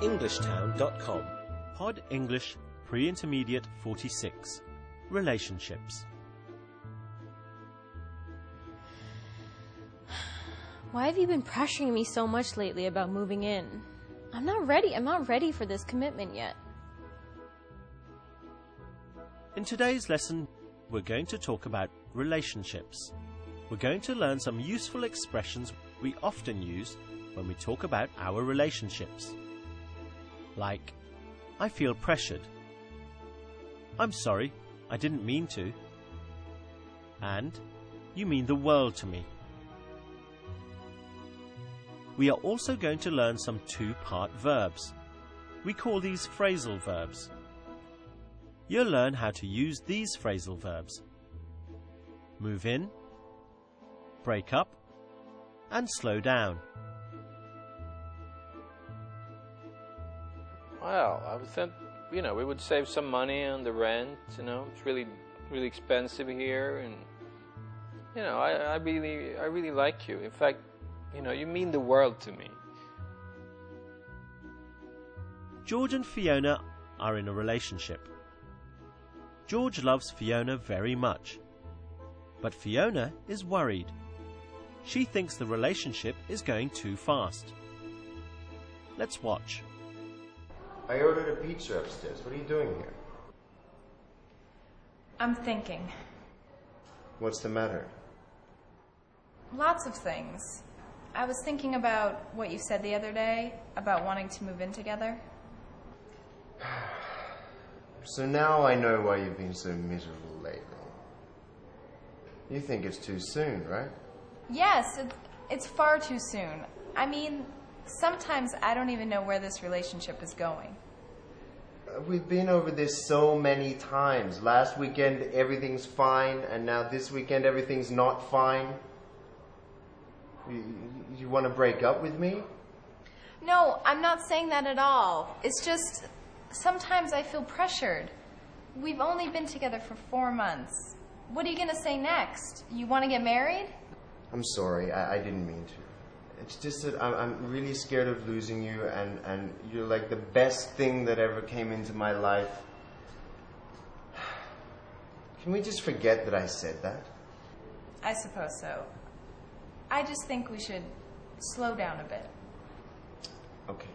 englishtown.com. Pod English Pre-Intermediate 46. Relationships. Why have you been pressuring me so much lately about moving in? I'm not ready for this commitment yet. In today's lesson, we're going to talk about relationships. We're going to learn some useful expressions we often use when we talk about our relationships. Like, I feel pressured. I'm sorry, I didn't mean to. And, you mean the world to me. We are also going to learn some two-part verbs. We call these phrasal verbs. You'll learn how to use these phrasal verbs: move in, break up, and slow down. Well, I would think, we would save some money on the rent, it's really expensive here, and, I really like you. In fact, you mean the world to me. George and Fiona are in a relationship. George loves Fiona very much, but Fiona is worried. She thinks the relationship is going too fast. Let's watch. I ordered a pizza upstairs. What are you doing here? I'm thinking. What's the matter? Lots of things. I was thinking about what you said the other day about wanting to move in together. So now I know why you've been so miserable lately. You think it's too soon, right? Yes, it's far too soon. I mean, sometimes I don't even know where this relationship is going. We've been over this so many times. Last weekend everything's fine, and now this weekend everything's not fine. You want to break up with me? No, I'm not saying that at all. It's just, sometimes I feel pressured. We've only been together for 4 months. What are you going to say next? You want to get married? I'm sorry, I didn't mean to. It's just that I'm really scared of losing you, and you're like the best thing that ever came into my life. Can we just forget that I said that? I suppose so. I just think we should slow down a bit. Okay.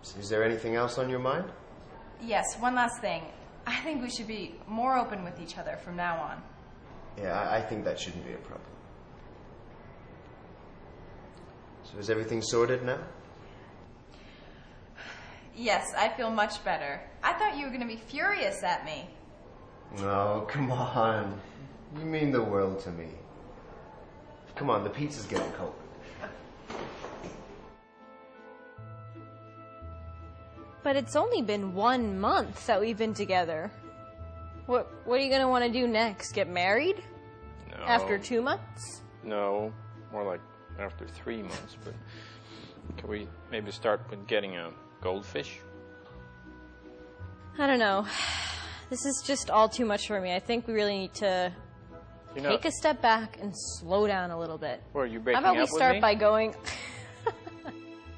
So is there anything else on your mind? Yes, one last thing. I think we should be more open with each other from now on. Yeah, I think that shouldn't be a problem. So is everything sorted now? Yes, I feel much better. I thought you were going to be furious at me. Oh, come on. You mean the world to me. Come on, the pizza's getting cold. But it's only been 1 month that we've been together. What are you going to want to do next? Get married? No. After 2 months? No, more like after 3 months. But can we maybe start with getting a goldfish? I don't know. This is just all too much for me. I think we really need to take a step back and slow down a little bit. Or are you breaking How about up we start with me? by going...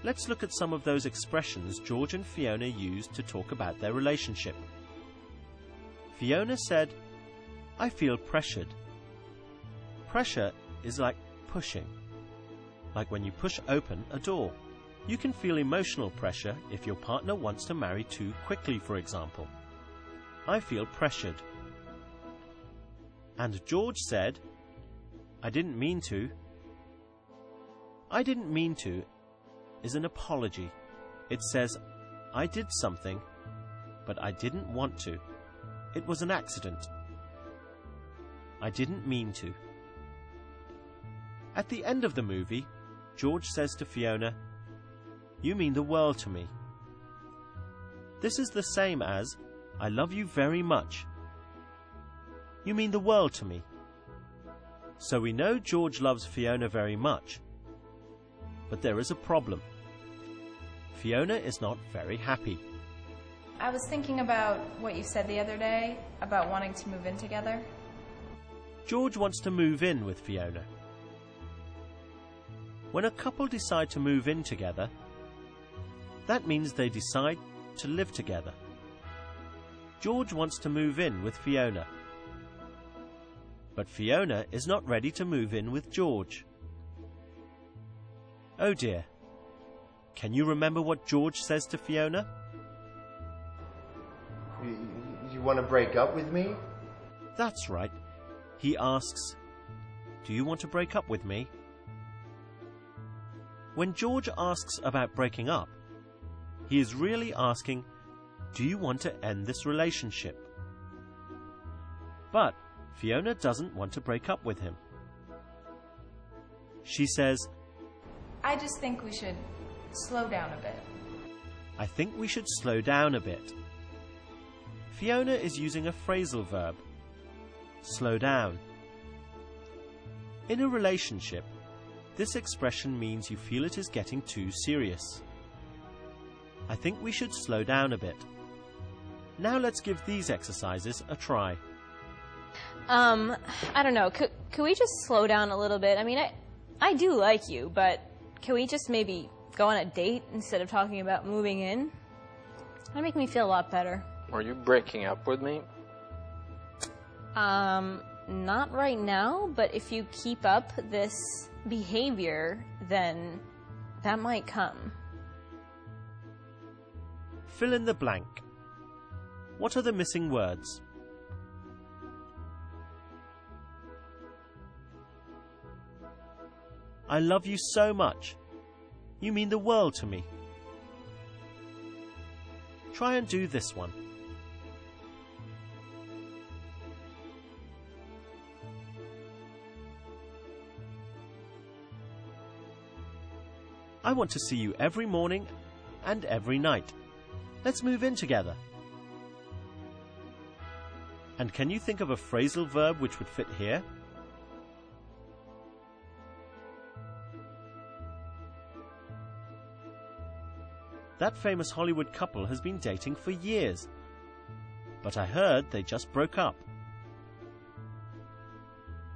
Let's look at some of those expressions George and Fiona used to talk about their relationship. Fiona said, I feel pressured. Pressure is like pushing. Like when you push open a door. You can feel emotional pressure if your partner wants to marry too quickly, for example. I feel pressured. And George said, I didn't mean to. I didn't mean to is an apology. It says, I did something, but I didn't want to. It was an accident. I didn't mean to. At the end of the movie, George says to Fiona, you mean the world to me. This is the same as, I love you very much. You mean the world to me. So we know George loves Fiona very much. But there is a problem. Fiona is not very happy. I was thinking about what you said the other day about wanting to move in together. George wants to move in with Fiona. When a couple decide to move in together, That means they decide to live together. George wants to move in with Fiona. But Fiona is not ready to move in with George. Oh dear. Can you remember what George says to Fiona? You want to break up with me? That's right. He asks, "Do you want to break up with me?" When George asks about breaking up, he is really asking, "Do you want to end this relationship?" But Fiona doesn't want to break up with him. She says, I just think we should slow down a bit. "I think we should slow down a bit." Fiona is using a phrasal verb, slow down. In a relationship, this expression means you feel it is getting too serious. I think we should slow down a bit. Now let's give these exercises a try. I don't know. Could we just slow down a little bit? I mean, I do like you, but can we just maybe go on a date instead of talking about moving in? That'd make me feel a lot better. Are you breaking up with me? Not right now, but if you keep up this behavior, then that might come. Fill in the blank. What are the missing words? I love you so much. You mean the world to me. Try and do this one. I want to see you every morning and every night. Let's move in together. And can you think of a phrasal verb which would fit here? That famous Hollywood couple has been dating for years, but I heard they just broke up.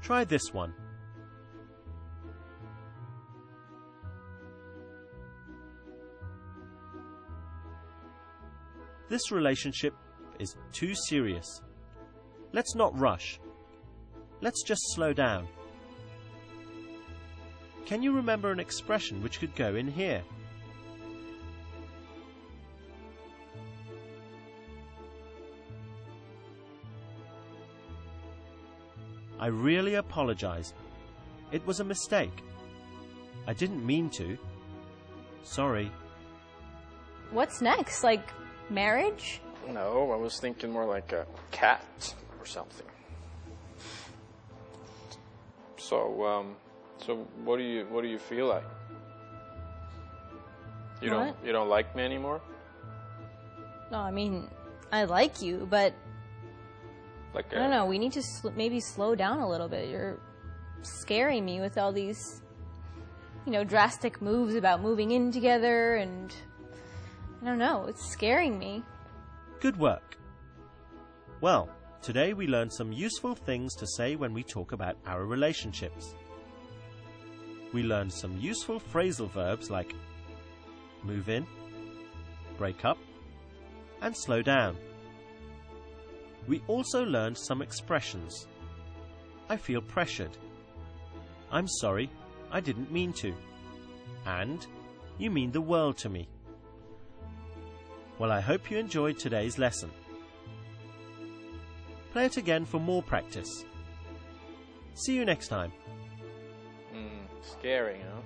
Try this one. This relationship is too serious. Let's not rush. Let's just slow down. Can you remember an expression which could go in here? I really apologize. It was a mistake. I didn't mean to. Sorry. What's next? Like marriage? No, I was thinking more like a cat or something. So what do you feel like? You don't like me anymore? No, I mean, I like you, but I don't know. We need to maybe slow down a little bit. You're scaring me with all these, drastic moves about moving in together, and I don't know. It's scaring me. Good work. Well, today we learned some useful things to say when we talk about our relationships. We learned some useful phrasal verbs like move in, break up, and slow down. We also learned some expressions. I feel pressured. I'm sorry, I didn't mean to. And you mean the world to me. Well, I hope you enjoyed today's lesson. Play it again for more practice. See you next time. Scary, huh?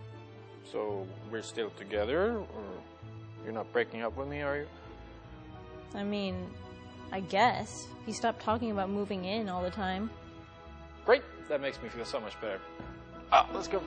So we're still together, or you're not breaking up with me, are you? I mean, I guess. If you stop talking about moving in all the time. Great! That makes me feel so much better. Let's go.